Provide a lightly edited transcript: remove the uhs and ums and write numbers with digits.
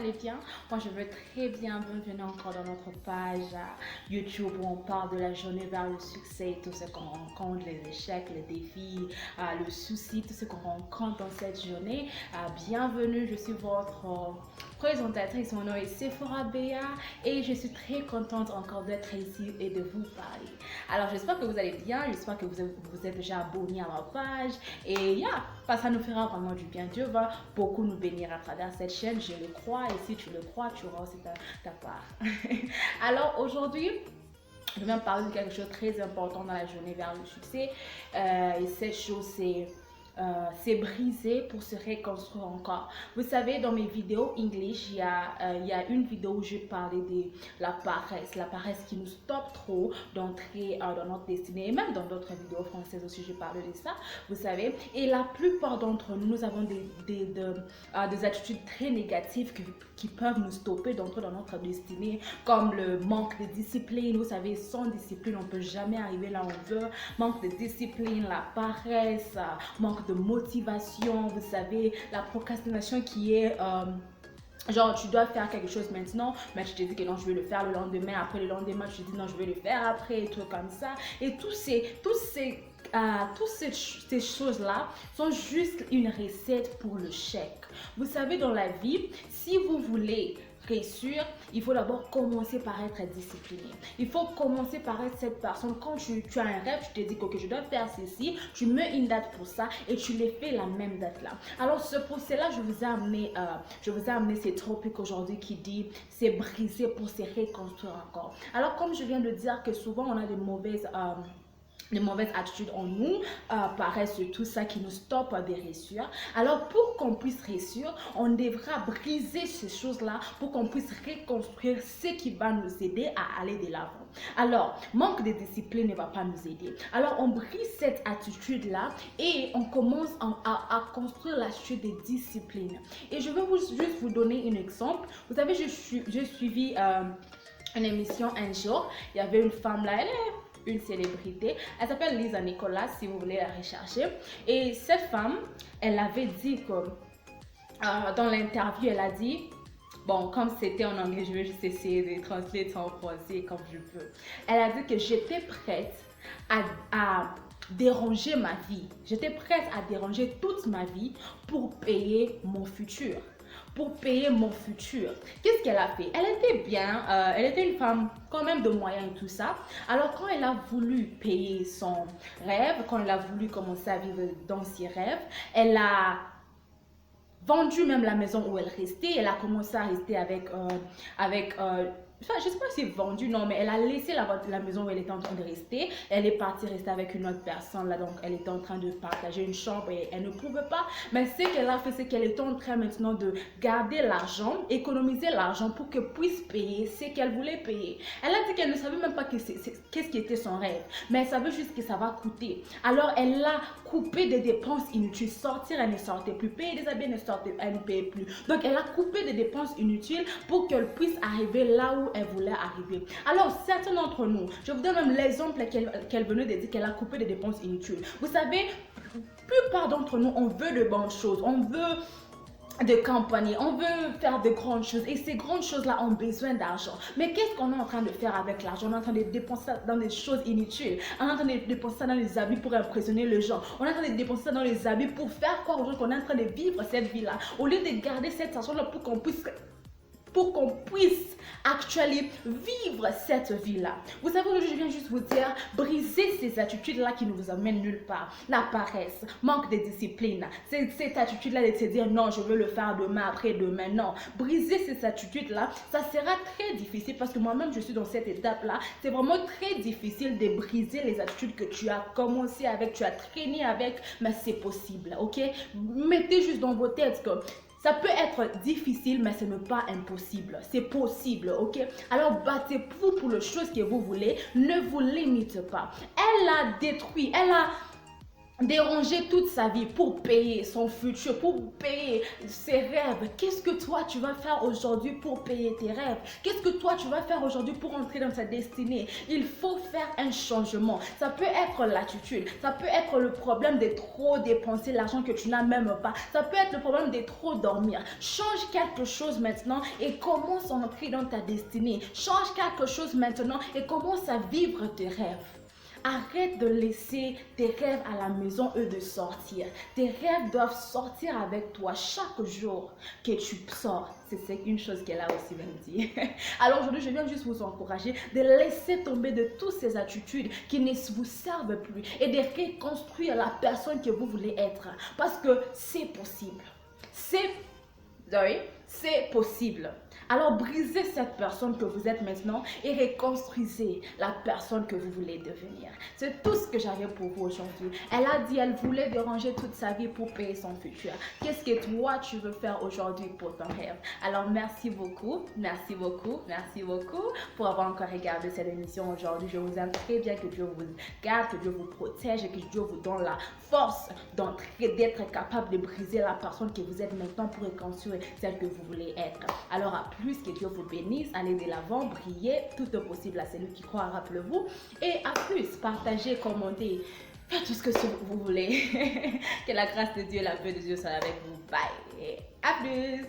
allez bien? Moi, je vais très bien. Bienvenue encore dans notre page YouTube où on parle de la journée vers le succès, tout ce qu'on rencontre, les échecs, les défis, le souci, tout ce qu'on rencontre dans cette journée. Bienvenue, je suis votre présentatrice. Mon nom est Sephora Béa et je suis très contente encore d'être ici et de vous parler. Alors, j'espère que vous allez bien. J'espère que vous êtes déjà abonné à ma page. Et ça nous fera vraiment du bien. Dieu va beaucoup nous bénir à travers cette chaîne, je le crois, et si tu le crois, tu auras aussi ta part. Alors aujourd'hui, je vais parler de quelque chose de très important dans la journée vers le succès. Et cette chose, c'est briser pour se reconstruire encore. Vous savez, dans mes vidéos English, il y a une vidéo où je parlais de la paresse qui nous stoppe trop d'entrer dans notre destinée, et même dans d'autres vidéos françaises aussi, je parle de ça, vous savez. Et la plupart d'entre nous, nous avons des attitudes très négatives qui peuvent nous stopper d'entrer dans notre destinée, comme le manque de discipline. Vous savez, sans discipline, on ne peut jamais arriver là où on veut. Manque de discipline, la paresse, manque de motivation, vous savez, la procrastination qui est genre tu dois faire quelque chose maintenant, mais tu te dis que non, je vais le faire le lendemain, après le lendemain tu te dis non, je vais le faire après, et trucs comme ça. Et toutes ces choses-là sont juste une recette pour le chèque. Vous savez, dans la vie, si vous voulez réussir, il faut d'abord commencer par être discipliné. Il faut commencer par être cette personne. Quand tu as un rêve, tu te dis que je dois faire ceci, tu mets une date pour ça et tu les fais la même date là. Alors pour cela, je vous ai amené ces topics aujourd'hui qui dit c'est briser pour se reconstruire encore. Alors comme je viens de dire que souvent on a des mauvaises attitudes en nous, paresse, tout ça qui nous stoppe de réussir. Alors pour qu'on puisse réussir, on devra briser ces choses-là pour qu'on puisse reconstruire ce qui va nous aider à aller de l'avant. Alors, manque de discipline ne va pas nous aider. Alors on brise cette attitude-là et on commence à construire l'attitude de discipline. Et je vais juste vous donner un exemple. Vous savez, j'ai suivi une émission un jour. Il y avait une femme là, elle est une célébrité. Elle s'appelle Lisa Nicolas, si vous voulez la rechercher. Et cette femme, elle avait dit que dans l'interview, elle a dit, bon, comme c'était en anglais, je vais juste essayer de translater en français comme je peux. Elle a dit que j'étais prête à déranger ma vie. J'étais prête à déranger toute ma vie pour payer mon futur. Pour payer mon futur. Qu'est-ce qu'elle a fait? Elle était bien, elle était une femme quand même de moyens et tout ça. Alors quand elle a voulu payer son rêve, quand elle a voulu commencer à vivre dans ses rêves, elle a vendu même la maison où elle restait. Elle a commencé à rester enfin, je ne sais pas si c'est vendu, non, mais elle a laissé la maison où elle était en train de rester. Elle est partie rester avec une autre personne, là, donc elle était en train de partager une chambre et elle ne pouvait pas. Mais ce qu'elle a fait, c'est qu'elle est en train maintenant de garder l'argent, économiser l'argent pour qu'elle puisse payer ce qu'elle voulait payer. Elle a dit qu'elle ne savait même pas qu'est-ce qui était son rêve, mais elle savait juste que ça va coûter. Alors, elle a coupé des dépenses inutiles. Sortir, elle ne sortait plus. Payer des habits, elle ne payait plus. Donc, elle a coupé des dépenses inutiles pour qu'elle puisse arriver là où elle voulait arriver. Alors, certains d'entre nous, je vous donne même l'exemple qu'elle venait de dire qu'elle a coupé des dépenses inutiles. Vous savez, la plupart d'entre nous, on veut de bonnes choses. On veut de campagne, on veut faire de grandes choses et ces grandes choses-là ont besoin d'argent. Mais qu'est-ce qu'on est en train de faire avec l'argent? On est en train de dépenser ça dans des choses inutiles. On est en train de dépenser ça dans les habits pour impressionner les gens. On est en train de dépenser ça dans les habits pour faire croire aux gens qu'on est en train de vivre cette vie-là. Au lieu de garder cet argent-là pour qu'on puisse actuellement vivre cette vie-là. Vous savez, aujourd'hui, je viens juste vous dire, briser ces attitudes-là qui ne vous amènent nulle part. La paresse, manque de discipline, cette attitude-là de se dire non, je veux le faire demain, après-demain, non. Briser ces attitudes-là, ça sera très difficile parce que moi-même, je suis dans cette étape-là. C'est vraiment très difficile de briser les attitudes que tu as commencé avec, tu as traîné avec, mais c'est possible, ok? Mettez juste dans vos têtes que ça peut être difficile, mais ce n'est pas impossible. C'est possible, ok? Alors, battez-vous pour les choses que vous voulez. Ne vous limite pas. Elle a détruit, déranger toute sa vie pour payer son futur, pour payer ses rêves. Qu'est-ce que toi tu vas faire aujourd'hui pour payer tes rêves? Qu'est-ce que toi tu vas faire aujourd'hui pour entrer dans ta destinée? Il faut faire un changement. Ça peut être l'attitude, ça peut être le problème de trop dépenser l'argent que tu n'as même pas, ça peut être le problème de trop dormir. Change quelque chose maintenant et commence à entrer dans ta destinée. Change quelque chose maintenant et commence à vivre tes rêves. Arrête de laisser tes rêves à la maison, eux, de sortir. Tes rêves doivent sortir avec toi chaque jour que tu sors. C'est une chose qu'elle a aussi même dit. Alors aujourd'hui, je viens juste vous encourager de laisser tomber de toutes ces attitudes qui ne vous servent plus et de reconstruire la personne que vous voulez être. Parce que c'est possible. C'est possible. Alors brisez cette personne que vous êtes maintenant et reconstruisez la personne que vous voulez devenir. C'est tout ce que j'avais pour vous aujourd'hui. Elle a dit elle voulait déranger toute sa vie pour payer son futur. Qu'est-ce que toi tu veux faire aujourd'hui pour ton rêve? Alors merci beaucoup pour avoir encore regardé cette émission aujourd'hui. Je vous aime très bien, que Dieu vous garde, que Dieu vous protège et que Dieu vous donne la force d'être capable de briser la personne que vous êtes maintenant pour reconstruire celle que vous voulez être. Alors à plus, que Dieu vous bénisse, allez de l'avant, brillez, tout est possible à celui qui croit, rappelez-vous. Et à plus, partagez, commentez, faites tout ce que vous voulez. Que la grâce de Dieu et la paix de Dieu soient avec vous. Bye. Et à plus.